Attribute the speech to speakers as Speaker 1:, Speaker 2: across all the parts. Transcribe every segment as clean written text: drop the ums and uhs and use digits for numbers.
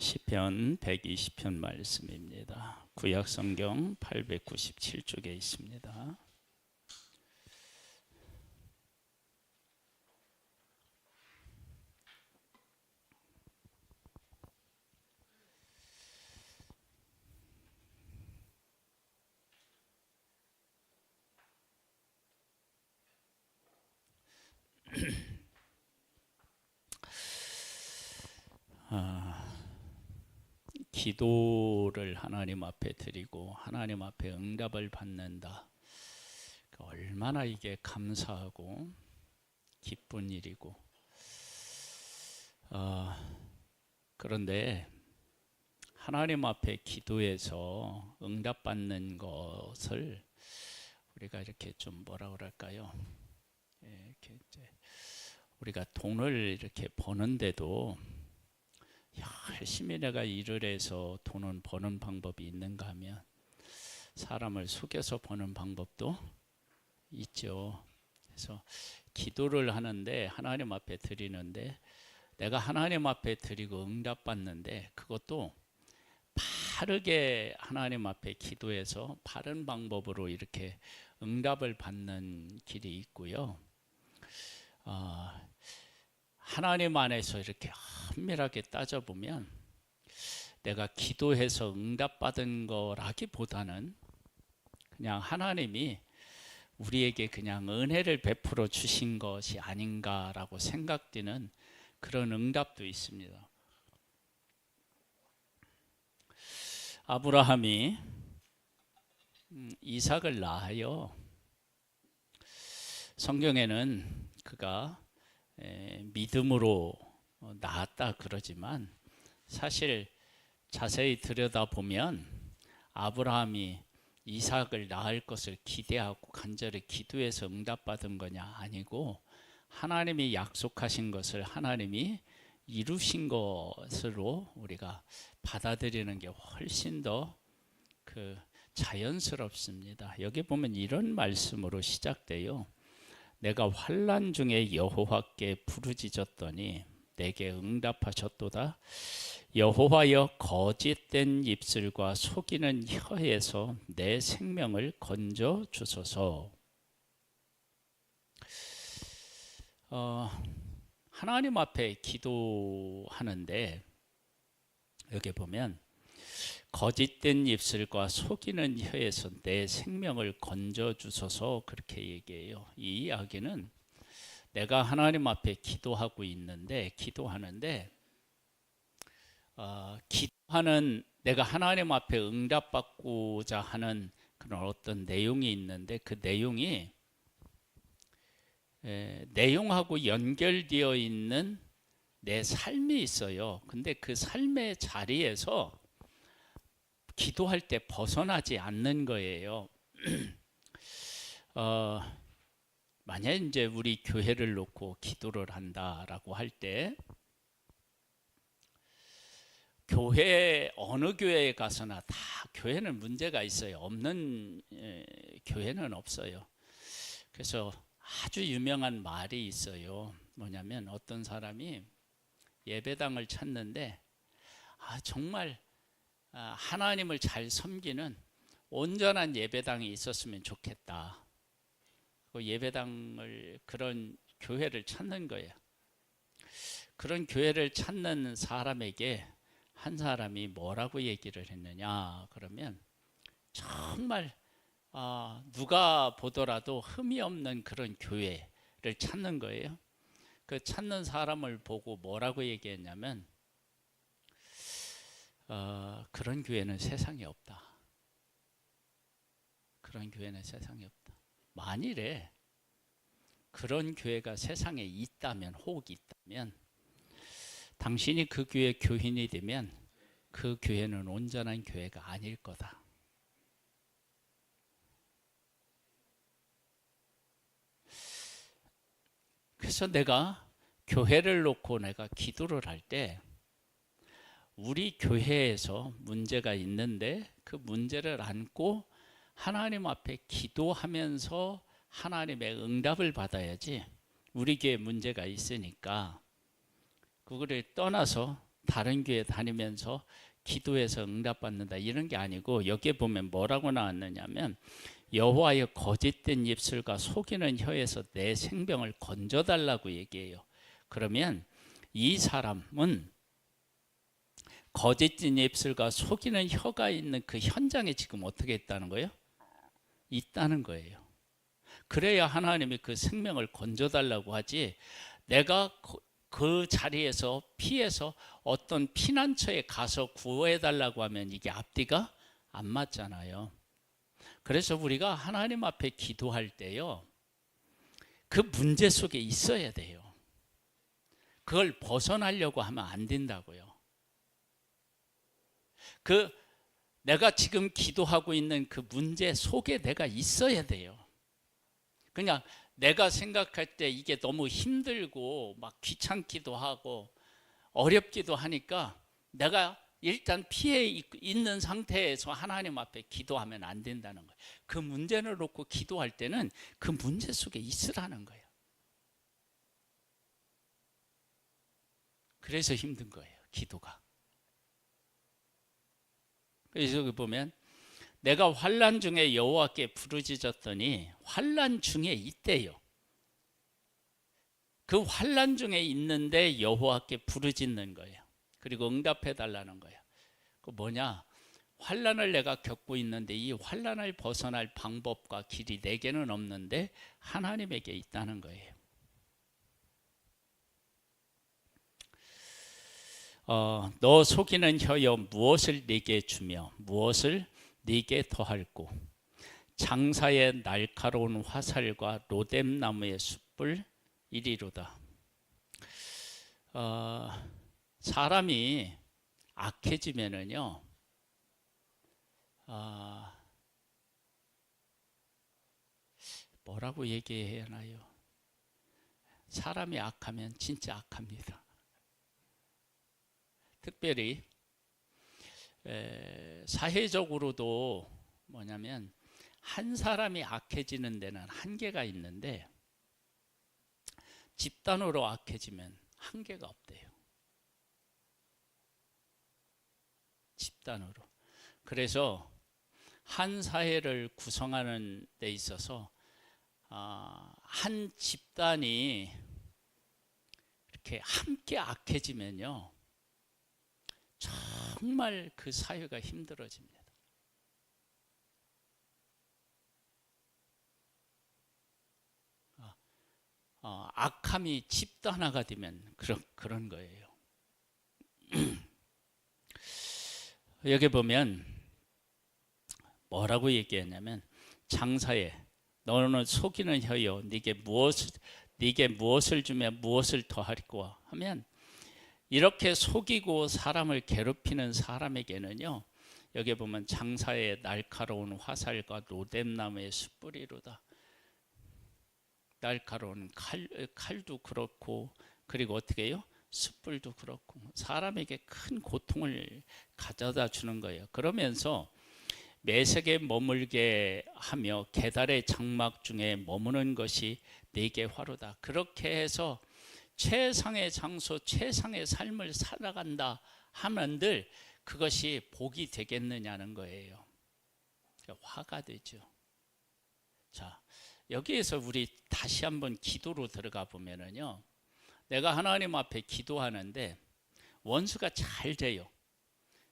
Speaker 1: 시편 120편 말씀입니다. 구약 성경 897쪽에 있습니다. 기도를 하나님 앞에 드리고 하나님 앞에 응답을 받는다. 얼마나 이게 감사하고 기쁜 일이고, 그런데 하나님 앞에 기도해서 응답받는 것을 우리가 이렇게 좀 뭐라 그럴까요? 이렇게 이제 우리가 돈을 이렇게 버는데도 열심히 내가 일을 해서 돈은 버는 방법이 있는가 하면 사람을 속여서 버는 방법도 있죠. 그래서 기도를 하는데 하나님 앞에 드리는데 내가 하나님 앞에 드리고 응답받는데 그것도 바르게 하나님 앞에 기도해서 바른 방법으로 이렇게 응답을 받는 길이 있고요. 하나님 안에서 이렇게 엄밀하게 따져보면 내가 기도해서 응답받은 거라기보다는 그냥 하나님이 우리에게 그냥 은혜를 베풀어 주신 것이 아닌가라고 생각되는 그런 응답도 있습니다. 아브라함이 이삭을 낳아요. 성경에는 그가 믿음으로 낳았다 그러지만 사실 자세히 들여다보면 아브라함이 이삭을 낳을 것을 기대하고 간절히 기도해서 응답받은 거냐 아니고 하나님이 약속하신 것을 하나님이 이루신 것으로 우리가 받아들이는 게 훨씬 더 자연스럽습니다. 여기 보면 이런 말씀으로 시작돼요. 내가 환난 중에 여호와께 부르짖었더니 내게 응답하셨도다. 여호와여 거짓된 입술과 속이는 혀에서 내 생명을 건져 주소서. 하나님 앞에 기도하는데 여기 보면 거짓된 입술과 속이는 혀에서 내 생명을 건져 주소서 그렇게 얘기해요. 이 이야기는 내가 하나님 앞에 기도하는데 내가 하나님 앞에 응답받고자 하는 그런 어떤 내용이 있는데 그 내용이 내용하고 연결되어 있는 내 삶이 있어요. 근데 그 삶의 자리에서 기도할 때 벗어나지 않는 거예요. 만약 이제 우리 교회를 놓고 기도를 한다라고 할 때 교회 어느 교회에 가서나 다 교회는 문제가 있어요. 없는 교회는 없어요. 그래서 아주 유명한 말이 있어요. 뭐냐면 어떤 사람이 예배당을 찾는데 정말 하나님을 잘 섬기는 온전한 예배당이 있었으면 좋겠다. 그 예배당을 그런 교회를 찾는 거예요. 그런 교회를 찾는 사람에게 한 사람이 뭐라고 얘기를 했느냐 그러면 정말 누가 보더라도 흠이 없는 그런 교회를 찾는 거예요. 그 찾는 사람을 보고 뭐라고 얘기했냐면 그런 교회는 세상에 없다. 그런 교회는 세상에 없다. 만일에 그런 교회가 세상에 있다면 혹 있다면 당신이 그 교회 교인이 되면 그 교회는 온전한 교회가 아닐 거다. 그래서 내가 교회를 놓고 내가 기도를 할 때 우리 교회에서 문제가 있는데 그 문제를 안고 하나님 앞에 기도하면서 하나님의 응답을 받아야지 우리 교회에 문제가 있으니까 그거를 떠나서 다른 교회 다니면서 기도해서 응답받는다 이런 게 아니고, 여기에 보면 뭐라고 나왔느냐면 여호와의 거짓된 입술과 속이는 혀에서 내 생명을 건져달라고 얘기해요. 그러면 이 사람은 거짓된 입술과 속이는 혀가 있는 그 현장에 지금 어떻게 있다는 거예요? 있다는 거예요. 그래야 하나님이 그 생명을 건져달라고 하지, 내가 그 자리에서 피해서 어떤 피난처에 가서 구해달라고 하면 이게 앞뒤가 안 맞잖아요. 그래서 우리가 하나님 앞에 기도할 때요, 그 문제 속에 있어야 돼요. 그걸 벗어나려고 하면 안 된다고요. 내가 지금 기도하고 있는 그 문제 속에 내가 있어야 돼요. 그냥 내가 생각할 때 이게 너무 힘들고 막 귀찮기도 하고 어렵기도 하니까 내가 일단 피해 있는 상태에서 하나님 앞에 기도하면 안 된다는 거예요. 그 문제를 놓고 기도할 때는 그 문제 속에 있으라는 거예요. 그래서 힘든 거예요, 기도가. 그래서 여기 보면 내가 환난 중에 여호와께 부르짖었더니, 환난 중에 있대요. 그 환난 중에 있는데 여호와께 부르짖는 거예요. 그리고 응답해 달라는 거예요. 그 뭐냐? 환난을 내가 겪고 있는데 이 환난을 벗어날 방법과 길이 내게는 없는데 하나님에게 있다는 거예요. 너 속이는 혀여 무엇을 네게 주며 무엇을 네게 더할꼬? 장사의 날카로운 화살과 로뎀나무의 숯불 이리로다. 사람이 악해지면은요, 뭐라고 얘기해야 하나요? 사람이 악하면 진짜 악합니다. 특별히 사회적으로도 뭐냐면 한 사람이 악해지는 데는 한계가 있는데 집단으로 악해지면 한계가 없대요. 집단으로. 그래서 한 사회를 구성하는 데 있어서 한 집단이 이렇게 함께 악해지면요, 정말 그 사회가 힘들어집니다. 악함이 집단화가 되면 그런 거예요. 여기 보면 뭐라고 얘기했냐면, 장사에 너는 속이는 혀여 네게 무엇을 주며 무엇을 더하리꼬 하면, 이렇게 속이고 사람을 괴롭히는 사람에게는요, 여기 보면 장사의 날카로운 화살과 로뎀나무의 숯불이로다. 날카로운 칼도 그렇고, 그리고 어떻게 해요? 숯불도 그렇고 사람에게 큰 고통을 가져다 주는 거예요. 그러면서 매색에 머물게 하며 계달의 장막 중에 머무는 것이 네게 화로다. 그렇게 해서 최상의 장소, 최상의 삶을 살아간다 하면들 그것이 복이 되겠느냐는 거예요. 화가 되죠. 자, 여기에서 우리 다시 한번 기도로 들어가 보면은요, 내가 하나님 앞에 기도하는데 원수가 잘 돼요.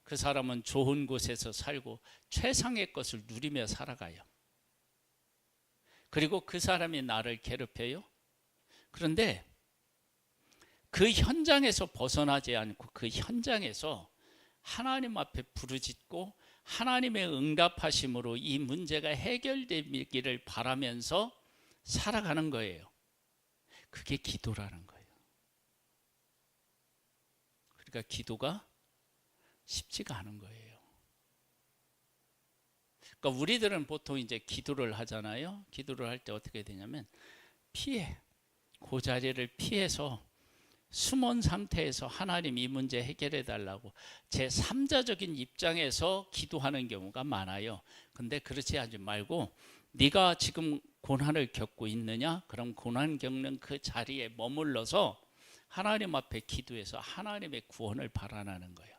Speaker 1: 그 사람은 좋은 곳에서 살고 최상의 것을 누리며 살아가요. 그리고 그 사람이 나를 괴롭혀요. 그런데 그 현장에서 벗어나지 않고 그 현장에서 하나님 앞에 부르짖고 하나님의 응답하심으로 이 문제가 해결되기를 바라면서 살아가는 거예요. 그게 기도라는 거예요. 그러니까 기도가 쉽지가 않은 거예요. 그러니까 우리들은 보통 이제 기도를 하잖아요. 기도를 할 때 어떻게 되냐면 그 자리를 피해서 숨은 상태에서 하나님 이 문제 해결해 달라고 제3자적인 입장에서 기도하는 경우가 많아요. 근데 그렇지 하지 말고, 네가 지금 고난을 겪고 있느냐? 그럼 고난 겪는 그 자리에 머물러서 하나님 앞에 기도해서 하나님의 구원을 바라는 거예요.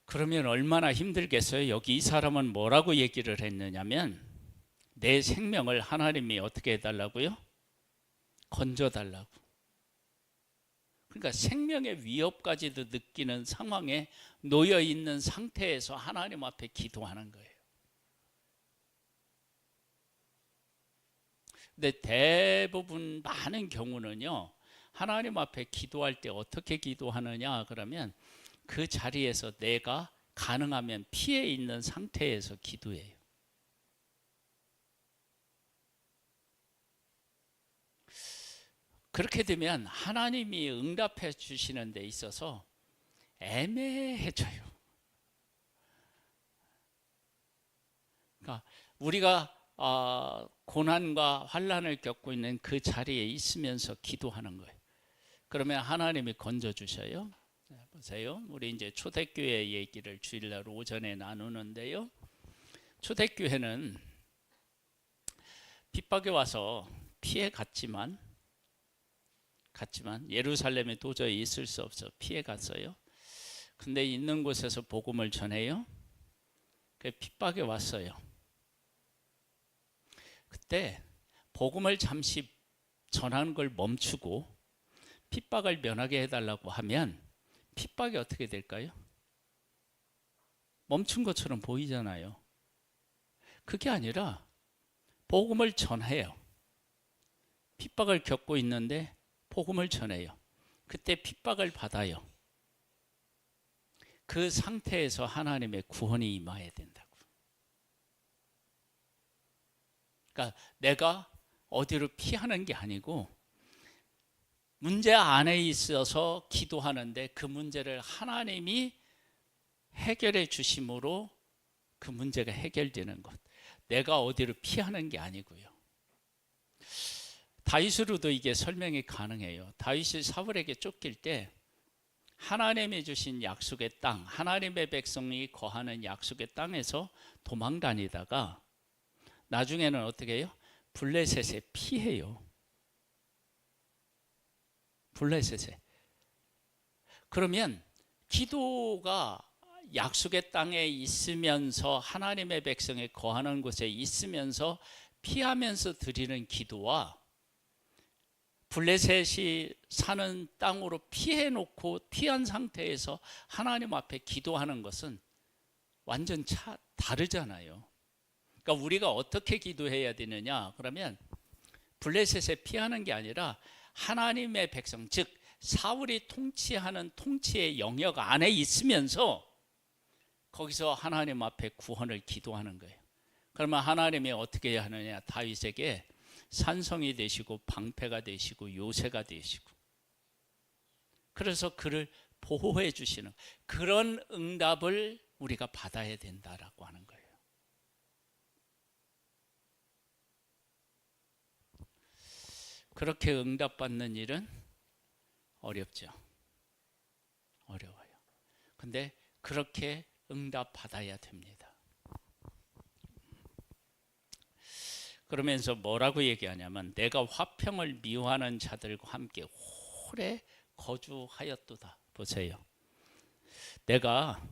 Speaker 1: 그러면 얼마나 힘들겠어요? 여기 이 사람은 뭐라고 얘기를 했느냐면 내 생명을 하나님이 어떻게 해달라고요? 건져달라고. 그러니까 생명의 위협까지도 느끼는 상황에 놓여 있는 상태에서 하나님 앞에 기도하는 거예요. 근데 대부분 많은 경우는요, 하나님 앞에 기도할 때 어떻게 기도하느냐 그러면 그 자리에서 내가 가능하면 피해 있는 상태에서 기도해요. 그렇게 되면 하나님이 응답해 주시는 데 있어서 애매해져요. 그러니까 우리가 고난과 환난을 겪고 있는 그 자리에 있으면서 기도하는 거예요. 그러면 하나님이 건져주셔요. 보세요. 우리 이제 초대교회 얘기를 주일날 오전에 나누는데요. 초대교회는 핍박에 와서 피해 갔지만 예루살렘에 도저히 있을 수 없어 피해 갔어요. 근데 있는 곳에서 복음을 전해요. 그 핍박에 왔어요. 그때 복음을 잠시 전하는 걸 멈추고 핍박을 면하게 해달라고 하면 핍박이 어떻게 될까요? 멈춘 것처럼 보이잖아요. 그게 아니라 복음을 전해요. 핍박을 겪고 있는데 복음을 전해요. 그때 핍박을 받아요. 그 상태에서 하나님의 구원이 임해야 된다고. 그러니까 내가 어디로 피하는 게 아니고 문제 안에 있어서 기도하는데 그 문제를 하나님이 해결해 주심으로 그 문제가 해결되는 것. 내가 어디로 피하는 게 아니고요. 다윗으로도 이게 설명이 가능해요. 다윗이 사울에게 쫓길 때 하나님이 주신 약속의 땅, 하나님의 백성이 거하는 약속의 땅에서 도망 다니다가 나중에는 어떻게 해요? 블레셋에 피해요. 블레셋에. 그러면 기도가 약속의 땅에 있으면서 하나님의 백성이 거하는 곳에 있으면서 피하면서 드리는 기도와 블레셋이 사는 땅으로 피해놓고 피한 상태에서 하나님 앞에 기도하는 것은 완전 다르잖아요. 그러니까 우리가 어떻게 기도해야 되느냐 그러면 블레셋에 피하는 게 아니라 하나님의 백성, 즉 사울이 통치하는 통치의 영역 안에 있으면서 거기서 하나님 앞에 구원을 기도하는 거예요. 그러면 하나님이 어떻게 해야 하느냐? 다윗에게 산성이 되시고 방패가 되시고 요새가 되시고, 그래서 그를 보호해 주시는 그런 응답을 우리가 받아야 된다라고 하는 거예요. 그렇게 응답받는 일은 어렵죠. 어려워요. 근데 그렇게 응답받아야 됩니다. 그러면서 뭐라고 얘기하냐면 내가 화평을 미워하는 자들과 함께 오래 거주하였도다. 보세요. 내가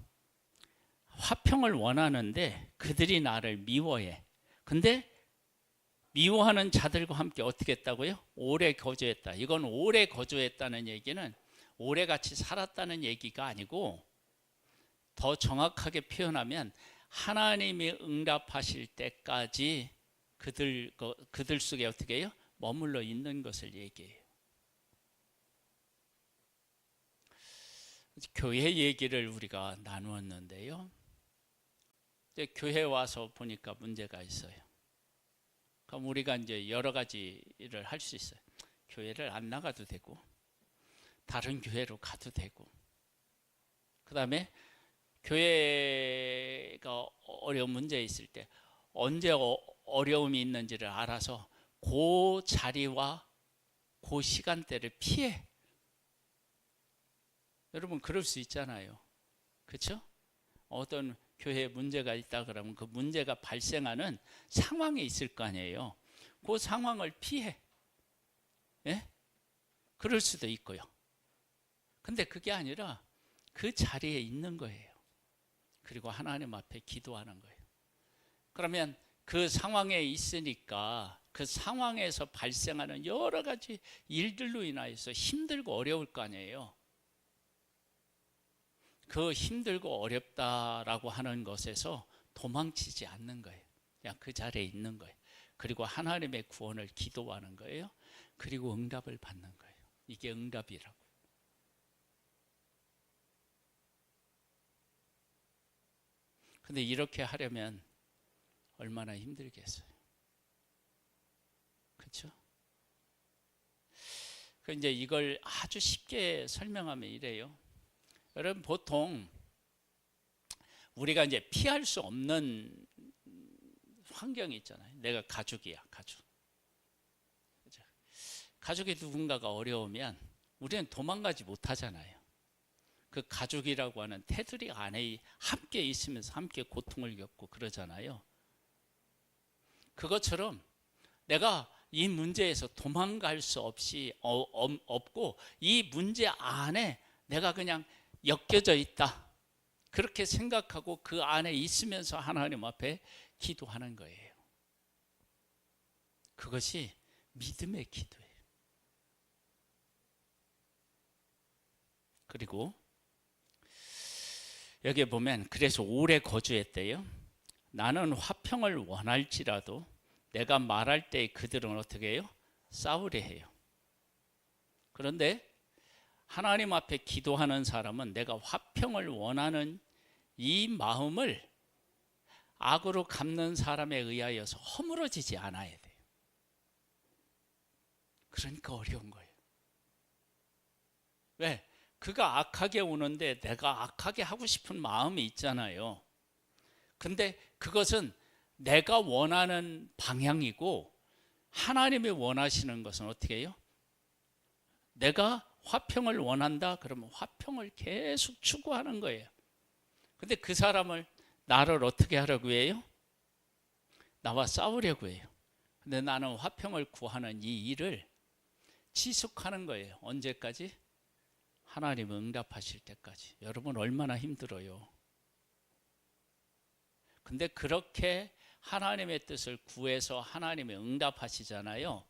Speaker 1: 화평을 원하는데 그들이 나를 미워해. 근데 미워하는 자들과 함께 어떻게 했다고요? 오래 거주했다. 이건 오래 거주했다는 얘기는 오래 같이 살았다는 얘기가 아니고 더 정확하게 표현하면 하나님이 응답하실 때까지 그들 속에 어떻게 해요? 머물러 있는 것을 얘기해요. 교회 얘기를 우리가 나누었는데요. 교회 와서 보니까 문제가 있어요. 그럼 우리가 이제 여러 가지 일을 할 수 있어요. 교회를 안 나가도 되고, 다른 교회로 가도 되고, 그 다음에 교회가 어려운 문제 있을 때 언제 어려움이 있는지를 알아서 그 자리와 그 시간대를 피해. 여러분 그럴 수 있잖아요. 그렇죠? 어떤 교회에 문제가 있다 그러면 그 문제가 발생하는 상황이 있을 거 아니에요. 그 상황을 피해. 예? 그럴 수도 있고요. 근데 그게 아니라 그 자리에 있는 거예요. 그리고 하나님 앞에 기도하는 거예요. 그러면 그 상황에 있으니까 그 상황에서 발생하는 여러 가지 일들로 인하여서 힘들고 어려울 거 아니에요. 그 힘들고 어렵다라고 하는 것에서 도망치지 않는 거예요. 그냥 그 자리에 있는 거예요. 그리고 하나님의 구원을 기도하는 거예요. 그리고 응답을 받는 거예요. 이게 응답이라고. 근데 이렇게 하려면 얼마나 힘들겠어요. 그렇죠? 그 이제 이걸 아주 쉽게 설명하면 이래요. 여러분 보통 우리가 이제 피할 수 없는 환경이 있잖아요. 내가 가족이야, 가족. 그렇죠? 가족이 누군가가 어려우면 우리는 도망가지 못하잖아요. 그 가족이라고 하는 테두리 안에 함께 있으면서 함께 고통을 겪고 그러잖아요. 그것처럼 내가 이 문제에서 도망갈 수 없고 이 문제 안에 내가 그냥 엮여져 있다. 그렇게 생각하고 그 안에 있으면서 하나님 앞에 기도하는 거예요. 그것이 믿음의 기도예요. 그리고 여기에 보면 그래서 오래 거주했대요. 나는 화평을 원할지라도 내가 말할 때 그들은 어떻게 해요? 싸우려 해요. 그런데 하나님 앞에 기도하는 사람은 내가 화평을 원하는 이 마음을 악으로 갚는 사람에 의하여서 허물어지지 않아야 돼요. 그러니까 어려운 거예요. 왜? 그가 악하게 오는데 내가 악하게 하고 싶은 마음이 있잖아요. 근데 그것은 내가 원하는 방향이고 하나님이 원하시는 것은 어떻게 해요? 내가 화평을 원한다 그러면 화평을 계속 추구하는 거예요. 근데 그 사람을 나를 어떻게 하려고 해요? 나와 싸우려고 해요. 근데 나는 화평을 구하는 이 일을 지속하는 거예요. 언제까지? 하나님 응답하실 때까지. 여러분 얼마나 힘들어요. 근데 그렇게 하나님의 뜻을 구해서 하나님이 응답하시잖아요.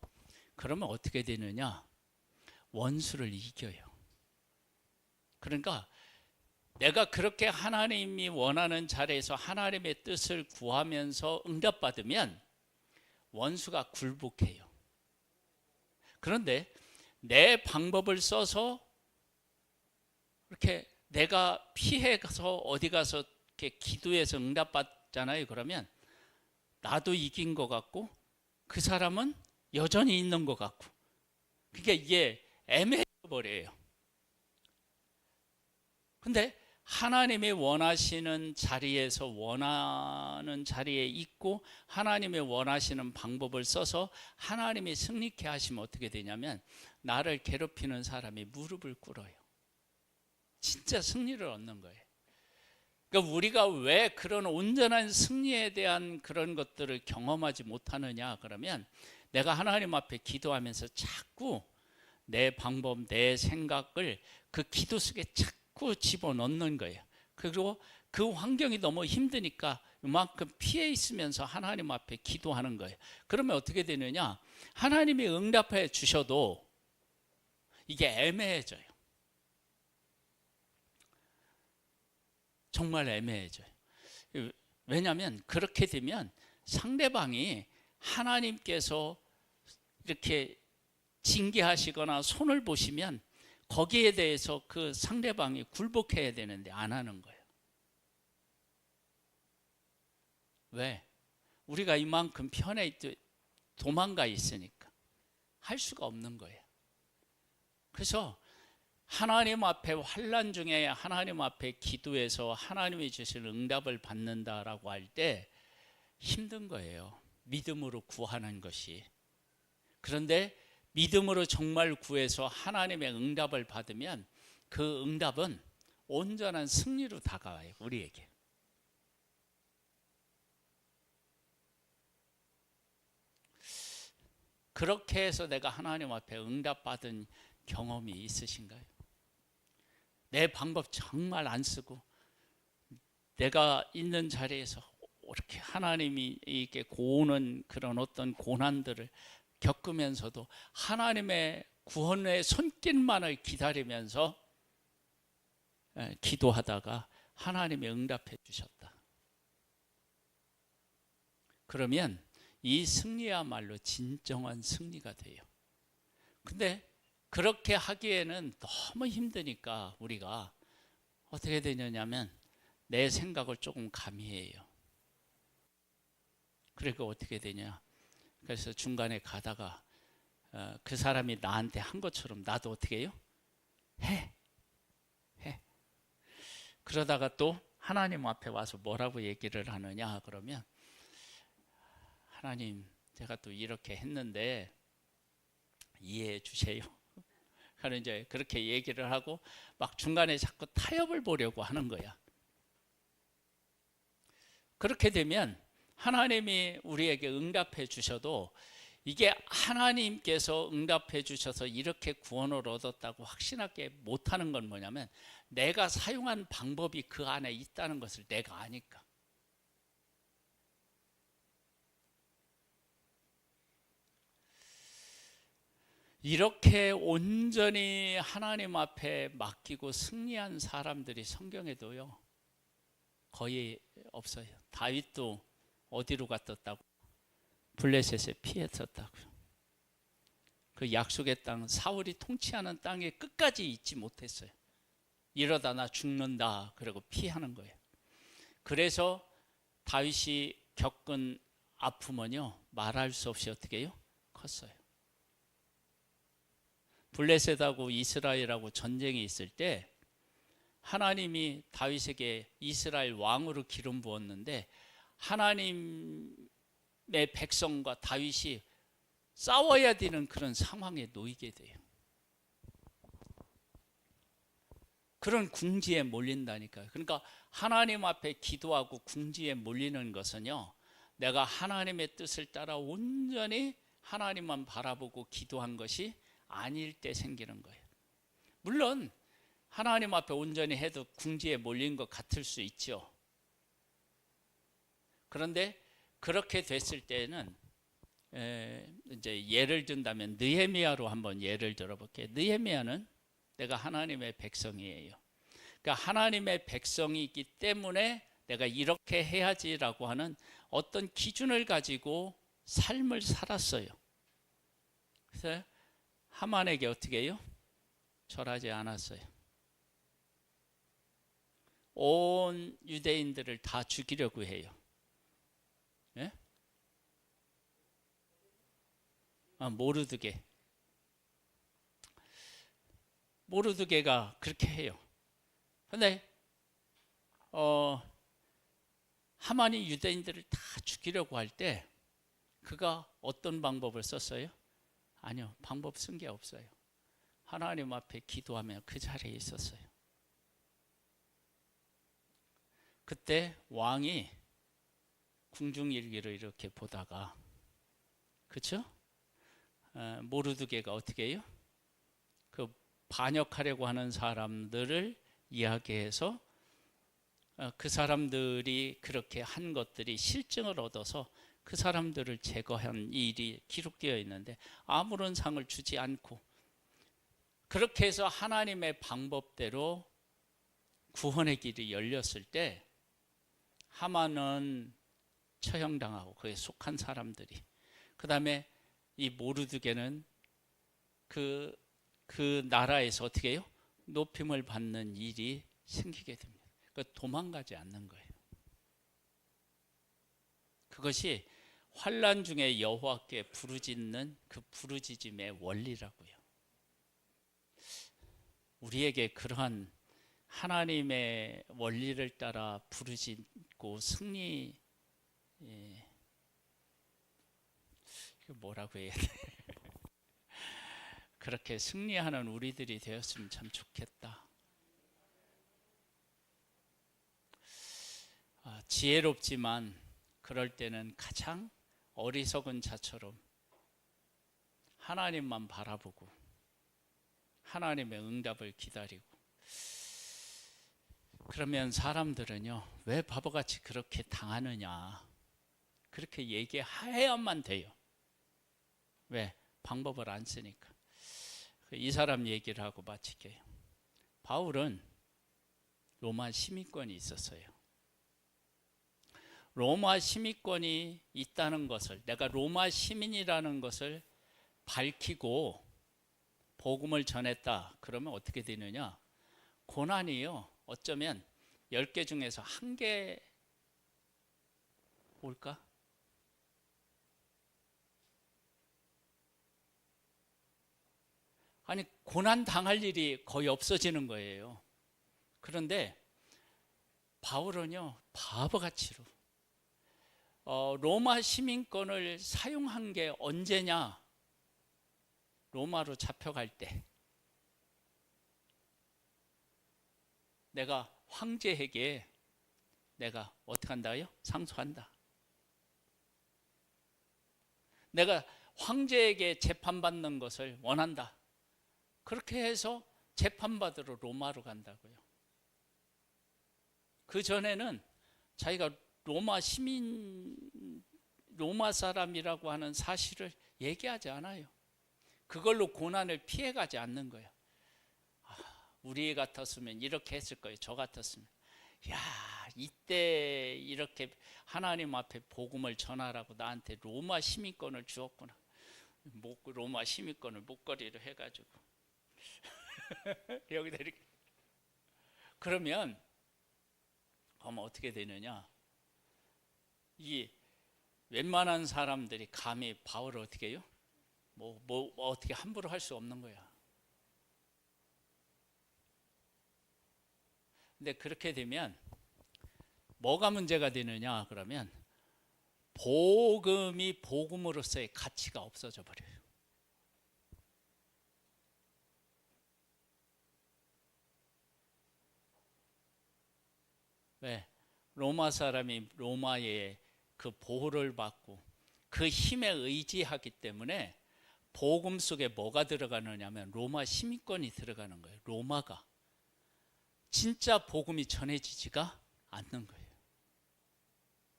Speaker 1: 그러면 어떻게 되느냐? 원수를 이겨요. 그러니까 내가 그렇게 하나님이 원하는 자리에서 하나님의 뜻을 구하면서 응답받으면 원수가 굴복해요. 그런데 내 방법을 써서 이렇게 내가 피해서 어디 가서 이렇게 기도해서 응답받잖아요. 그러면 나도 이긴 것 같고 그 사람은 여전히 있는 것 같고 그러니까 이게 애매해 버려요. 근데 하나님이 원하시는 자리에서 원하는 자리에 있고 하나님이 원하시는 방법을 써서 하나님이 승리케 하시면 어떻게 되냐면 나를 괴롭히는 사람이 무릎을 꿇어요. 진짜 승리를 얻는 거예요. 그러니까 우리가 왜 그런 온전한 승리에 대한 그런 것들을 경험하지 못하느냐 그러면 내가 하나님 앞에 기도하면서 자꾸 내 방법, 내 생각을 그 기도 속에 자꾸 집어넣는 거예요. 그리고 그 환경이 너무 힘드니까 이만큼 피해 있으면서 하나님 앞에 기도하는 거예요. 그러면 어떻게 되느냐? 하나님이 응답해 주셔도 이게 애매해져요. 정말 애매해져요. 왜냐하면 그렇게 되면 상대방이 하나님께서 이렇게 징계하시거나 손을 보시면 거기에 대해서 그 상대방이 굴복해야 되는데 안 하는 거예요. 왜? 우리가 이만큼 편에 도망가 있으니까 할 수가 없는 거예요. 그래서 하나님 앞에 환난 중에 하나님 앞에 기도해서 하나님이 주실 응답을 받는다라고 할 때 힘든 거예요. 믿음으로 구하는 것이. 그런데 믿음으로 정말 구해서 하나님의 응답을 받으면 그 응답은 온전한 승리로 다가와요. 우리에게. 그렇게 해서 내가 하나님 앞에 응답받은 경험이 있으신가요? 내 방법 정말 안 쓰고 내가 있는 자리에서 이렇게 하나님이 이렇게 고오는 그런 어떤 고난들을 겪으면서도 하나님의 구원의 손길만을 기다리면서 기도하다가 하나님이 응답해 주셨다. 그러면 이 승리야말로 진정한 승리가 돼요. 근데 그렇게 하기에는 너무 힘드니까 우리가 어떻게 되냐면 내 생각을 조금 가미해요. 그러니까 어떻게 되냐. 그래서 중간에 가다가 그 사람이 나한테 한 것처럼 나도 어떻게 해요? 해. 그러다가 또 하나님 앞에 와서 뭐라고 얘기를 하느냐 그러면 하나님 제가 또 이렇게 했는데 이해해 주세요. 하는 이제 그렇게 얘기를 하고 막 중간에 자꾸 타협을 보려고 하는 거야. 그렇게 되면 하나님이 우리에게 응답해 주셔도 이게 하나님께서 응답해 주셔서 이렇게 구원을 얻었다고 확신하게 못하는 건 뭐냐면 내가 사용한 방법이 그 안에 있다는 것을 내가 아니까. 이렇게 온전히 하나님 앞에 맡기고 승리한 사람들이 성경에도요 거의 없어요. 다윗도 어디로 갔었다고? 블레셋에 피했었다고요. 그 약속의 땅, 사울이 통치하는 땅에 끝까지 있지 못했어요. 이러다 나 죽는다 그러고 피하는 거예요. 그래서 다윗이 겪은 아픔은요 말할 수 없이 어떻게 해요? 컸어요. 블레셋하고 이스라엘하고 전쟁이 있을 때 하나님이 다윗에게 이스라엘 왕으로 기름 부었는데 하나님의 백성과 다윗이 싸워야 되는 그런 상황에 놓이게 돼요. 그런 궁지에 몰린다니까요. 그러니까 하나님 앞에 기도하고 궁지에 몰리는 것은요 내가 하나님의 뜻을 따라 온전히 하나님만 바라보고 기도한 것이 아닐 때 생기는 거예요. 물론 하나님 앞에 온전히 해도 궁지에 몰린 것 같을 수 있죠. 그런데 그렇게 됐을 때는 이제 예를 든다면 느헤미야로 한번 예를 들어볼게요. 느헤미야는 내가 하나님의 백성이에요. 그러니까 하나님의 백성이기 때문에 내가 이렇게 해야지라고 하는 어떤 기준을 가지고 삶을 살았어요. 그래서 하만에게 어떻게 해요? 절하지 않았어요. 온 유대인들을 다 죽이려고 해요. 예? 모르드게가 그렇게 해요. 근데 하만이 유대인들을 다 죽이려고 할 때 그가 어떤 방법을 썼어요? 아니요, 방법 쓴 게 없어요. 하나님 앞에 기도하며 그 자리에 있었어요. 그때 왕이 궁중일기를 이렇게 보다가 그렇죠? 모르드게가 어떻게 해요? 그 반역하려고 하는 사람들을 이야기해서 그 사람들이 그렇게 한 것들이 실증을 얻어서 그 사람들을 제거한 일이 기록되어 있는데 아무런 상을 주지 않고 그렇게 해서 하나님의 방법대로 구원의 길이 열렸을 때 하만은 처형당하고 그에 속한 사람들이 그 다음에 이 모르드게는 그 나라에서 어떻게 해요? 높임을 받는 일이 생기게 됩니다. 그러니까 도망가지 않는 거예요. 그것이 환난 중에 여호와께 부르짖는 그 부르짖음의 원리라고요. 우리에게 그러한 하나님의 원리를 따라 부르짖고 승리 이거 뭐라고 해야 돼? 그렇게 승리하는 우리들이 되었으면 참 좋겠다. 지혜롭지만 그럴 때는 가장 어리석은 자처럼 하나님만 바라보고 하나님의 응답을 기다리고. 그러면 사람들은요, 왜 바보같이 그렇게 당하느냐, 그렇게 얘기해야만 돼요. 왜? 방법을 안 쓰니까. 이 사람 얘기를 하고 마칠게요. 바울은 로마 시민권이 있었어요. 로마 시민권이 있다는 것을, 내가 로마 시민이라는 것을 밝히고 복음을 전했다. 그러면 어떻게 되느냐? 고난이요, 어쩌면 10개 중에서 1개 올까? 아니, 고난 당할 일이 거의 없어지는 거예요. 그런데 바울은요, 바보같이로 로마 시민권을 사용한 게 언제냐? 로마로 잡혀갈 때 내가 황제에게 내가 어떻게 한다요? 상소한다. 내가 황제에게 재판받는 것을 원한다. 그렇게 해서 재판받으러 로마로 간다고요. 그 전에는 자기가 로마 사람이라고 하는 사실을 얘기하지 않아요. 그걸로 고난을 피해가지 않는 거예요. 우리 같았으면 이렇게 했을 거예요. 저 같았으면. 야, 이때 이렇게 하나님 앞에 복음을 전하라고 나한테 로마 시민권을 주었구나. 로마 시민권을 목걸이로 해가지고 여기다 이렇게. 그러면 어떻게 되느냐? 이 웬만한 사람들이 감히 바울을 어떻게 해요? 어떻게 함부로 할 수 없는 거야. 근데 그렇게 되면 뭐가 문제가 되느냐? 그러면 복음이 복음으로서의 가치가 없어져 버려요. 왜? 로마 사람이 로마의 그 보호를 받고 그 힘에 의지하기 때문에 복음 속에 뭐가 들어가느냐면 로마 시민권이 들어가는 거예요. 로마가 진짜 복음이 전해지지가 않는 거예요.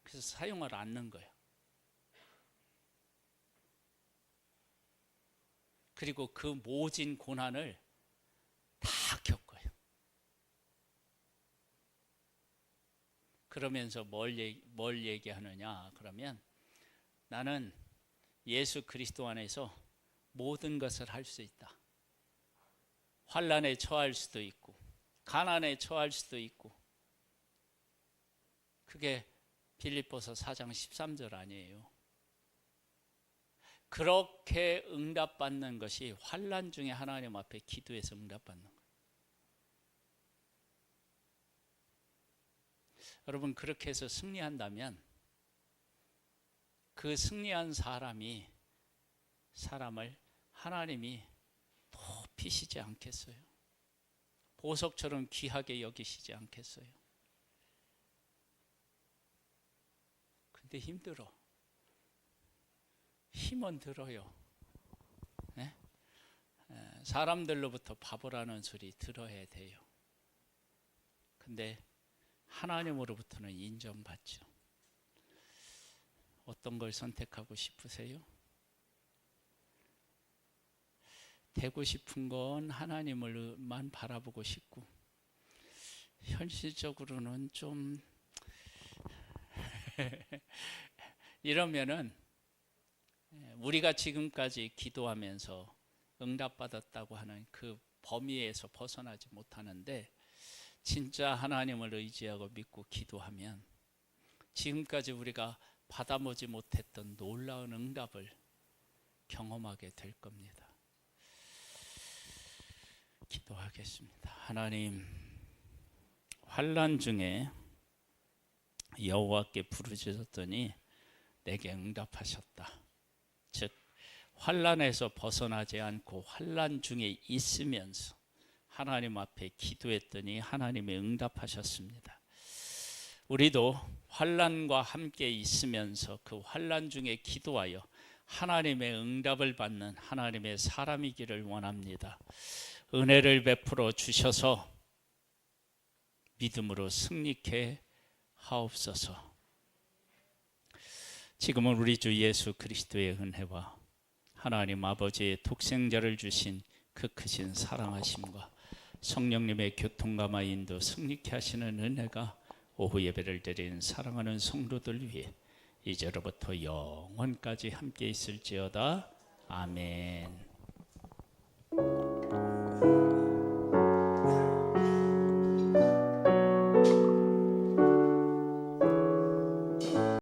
Speaker 1: 그래서 사용을 않는 거예요. 그리고 그 모진 고난을 다 겪어요. 그러면서 뭘 얘기하느냐? 그러면 나는 예수 그리스도 안에서 모든 것을 할 수 있다. 환난에 처할 수도 있고 가난에 처할 수도 있고. 그게 빌립보서 4장 13절 아니에요. 그렇게 응답받는 것이 환난 중에 하나님 앞에 기도해서 응답받는 거예요. 여러분, 그렇게 해서 승리한다면 그 승리한 사람을 하나님이 높이시지 않겠어요? 보석처럼 귀하게 여기시지 않겠어요? 근데 힘들어. 힘은 들어요. 네? 사람들로부터 바보라는 소리 들어야 돼요. 근데 하나님으로부터는 인정받죠. 어떤 걸 선택하고 싶으세요? 되고 싶은 건 하나님을만 바라보고 싶고, 현실적으로는 좀 이러면은 우리가 지금까지 기도하면서 응답받았다고 하는 그 범위에서 벗어나지 못하는데, 진짜 하나님을 의지하고 믿고 기도하면 지금까지 우리가 받아보지 못했던 놀라운 응답을 경험하게 될 겁니다. 기도하겠습니다. 하나님, 환난 중에 여호와께 부르짖었더니 내게 응답하셨다. 즉 환난에서 벗어나지 않고 환난 중에 있으면서 하나님 앞에 기도했더니 하나님이 응답하셨습니다. 우리도 환난과 함께 있으면서 그 환난 중에 기도하여 하나님의 응답을 받는 하나님의 사람이기를 원합니다. 은혜를 베풀어 주셔서 믿음으로 승리케 하옵소서. 지금은 우리 주 예수 그리스도의 은혜와 하나님 아버지의 독생자를 주신 그 크신 사랑하심과 성령님의 교통감화 인도 승리케 하시는 은혜가 오후 예배를 드린 사랑하는 성도들 위해 이제로부터 영원까지 함께 있을지어다. 아멘.